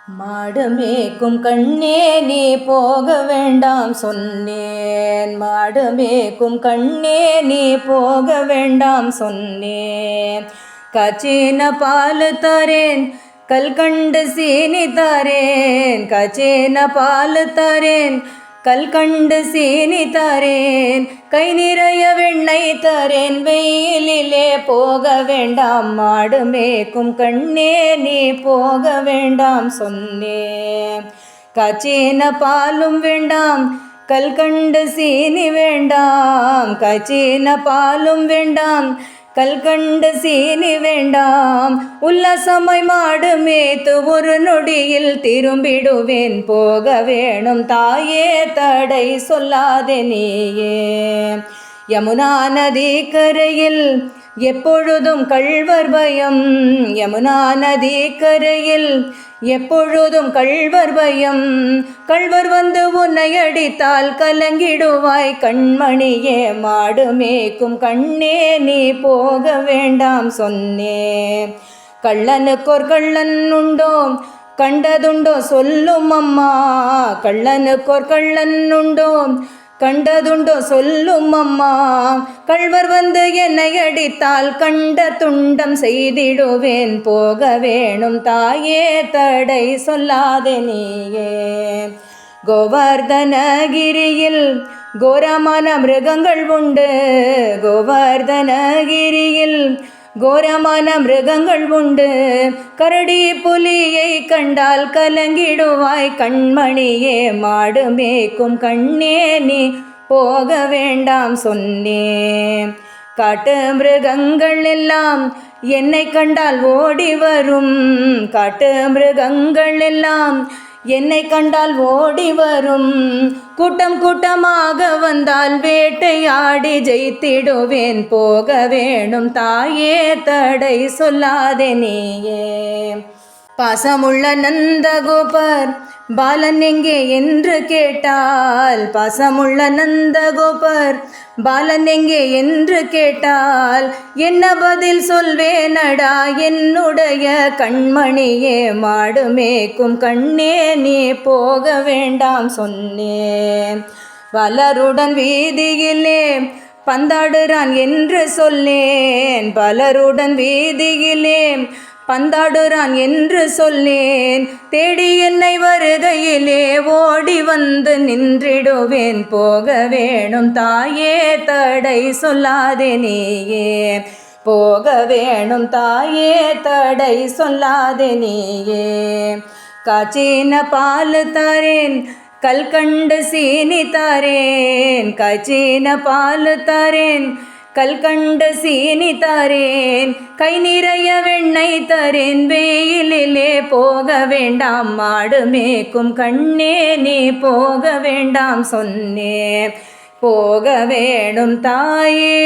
மாடு மேய்க்கும் கண்ணே நீ போக வேண்டாம் சொன்னேன். மாடு மேய்க்கும் கண்ணே நீ போக வேண்டாம் சொன்னேன். காய்ச்சின பால் தரேன் கல்கண்டு சீனி தரேன். காய்ச்சின பால் தரேன் கல்கண்டு சீனி தரேன். கை நிறைய வெண்ணெய் தரேன். வெயிலிலே போக வேண்டாம் மாடு மேய்க்கும் கண்ணே நீ போக வேண்டாம் சொன்னேன். காய்ச்சின பாலும் வேண்டாம் கல்கண்டு சீனி வேண்டாம். காய்ச்சின பாலும் வேண்டாம் கல்கண்டு சீனி வேண்டாம். உல்லாசமாய் மாடு மேய்த்து ஒரு நொடியில் திரும்பிடுவேன். போக வேணும் தாயே தடை சொல்லாதே நீயே. யமுனா நதி கரையில் எப்பொழுதும் கள்வர் பயம். யமுனா நதி கரையில் எப்பொழுதும் கள்வர் பயம். கள்வர் வந்து உன்னை அடித்தால் கலங்கிடுவாய் கண்மணியே. மாடு மேய்க்கும் கண்ணே நீ போக வேண்டாம் சொன்னேன். கள்ளனுக்கோர் கள்ளன் உண்டோ கண்டதுண்டோ சொல்லும் அம்மா. கள்ளனுக்கோர் கள்ளன் உண்டோ கண்டதுண்டோ சொல்லும் அம்மா. கள்வர் வந்து என்னை அடித்தால் கண்ட துண்டம் செய்திடுவேன். போக வேணும் தாயே தடை சொல்லாதே நீயே. கோவர்தனகிரியில் கோரமான மிருகங்கள் உண்டு. கோவர்தனகிரியில் கோரமான மிருகங்கள் உண்டு. கரடி புலியை கண்டால் கலங்கிடுவாய் கண்மணியே. மாடு மேய்க்கும் கண்ணே நீ போக வேண்டாம் சொன்னேன். காட்டு மிருகங்கள் எல்லாம் என்னை கண்டால் ஓடி வரும். காட்டு மிருகங்கள் எல்லாம் என்னை கண்டால் ஓடி வரும். கூட்டம் கூட்டமாக வந்தால் வேட்டையாடி ஜெயித்திடுவேன். போக வேணும் தாயே தடை சொல்லாதே நீயே. பாசமுள்ள நந்தகோபர் பாலன் எங்கே என்று கேட்டால். பாசமுள்ள நந்தகோபர் பாலன் எங்கே என்று கேட்டால் என்ன பதில் சொல்வேனடா என்னுடைய கண்மணியே. மாடு மேய்க்கும் கண்ணே நீ போக வேண்டாம் சொன்னேன். பலருடன் வீதியிலே பந்தாடுறான் என்று சொல்லேன். பலருடன் வீதியிலே பந்தாடுறான் என்று சொல்லேன். தேடி என்னை வருகையிலே ஓடி வந்து நின்றிடுவேன். போக வேணும் தாயே தடை சொல்லாதே நீயே. போக வேணும் தாயே தடை சொல்லாதே நீயே. காய்ச்சின பால் தரேன் கல்கண்டு சீனி தரேன். காய்ச்சின பால் தரேன் கல்கண்டு சீனி தரேன். கை நிறைய வெண்ணெய் தரேன். வெயிலிலே போக வேண்டாம் மாடு மேய்க்கும் கண்ணே நீ போக வேண்டாம் சொன்னேன். போக வேணும் தாயே.